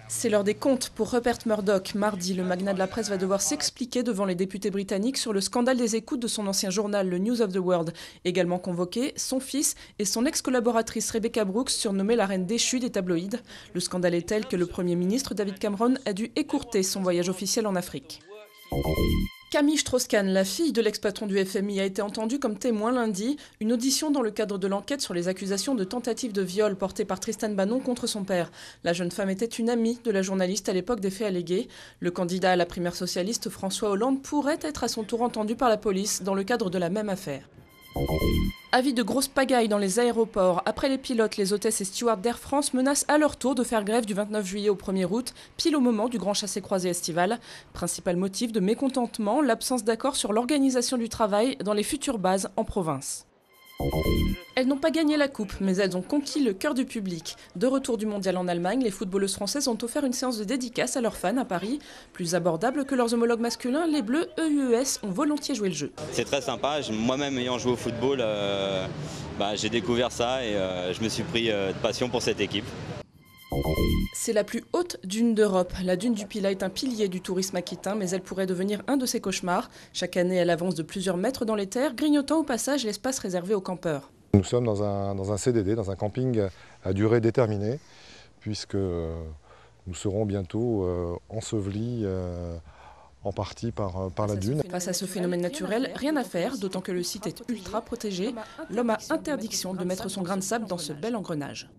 C'est l'heure des comptes pour Rupert Murdoch. Mardi, le magnat de la presse va devoir s'expliquer devant les députés britanniques sur le scandale des écoutes de son ancien journal, le News of the World. Également convoqués, son fils et son ex-collaboratrice Rebecca Brooks, surnommée la reine déchue des tabloïds. Le scandale est tel que le Premier ministre David Cameron a dû écourter son voyage officiel en Afrique. Camille Strauss-Kahn, la fille de l'ex-patron du FMI, a été entendue comme témoin lundi. Une audition dans le cadre de l'enquête sur les accusations de tentative de viol portées par Tristan Banon contre son père. La jeune femme était une amie de la journaliste à l'époque des faits allégués. Le candidat à la primaire socialiste François Hollande pourrait être à son tour entendu par la police dans le cadre de la même affaire. Avis de grosse pagaille dans les aéroports. Après les pilotes, les hôtesses et stewards d'Air France menacent à leur tour de faire grève du 29 juillet au 1er août, pile au moment du grand chassé-croisé estival. Principal motif de mécontentement, l'absence d'accord sur l'organisation du travail dans les futures bases en province. Elles n'ont pas gagné la coupe, mais elles ont conquis le cœur du public. De retour du mondial en Allemagne, les footballeuses françaises ont offert une séance de dédicace à leurs fans à Paris. Plus abordable que leurs homologues masculins, les Bleus EUES ont volontiers joué le jeu. C'est très sympa, moi-même ayant joué au football, j'ai découvert ça et je me suis pris de passion pour cette équipe. C'est la plus haute dune d'Europe. La dune du Pilat est un pilier du tourisme aquitain, mais elle pourrait devenir un de ses cauchemars. Chaque année, elle avance de plusieurs mètres dans les terres, grignotant au passage l'espace réservé aux campeurs. Nous sommes dans un CDD, dans un camping à durée déterminée, puisque nous serons bientôt ensevelis en partie par la dune. Face à ce phénomène naturel, rien à faire, d'autant que le site est ultra protégé. L'homme a interdiction de mettre son grain de sable dans ce bel engrenage.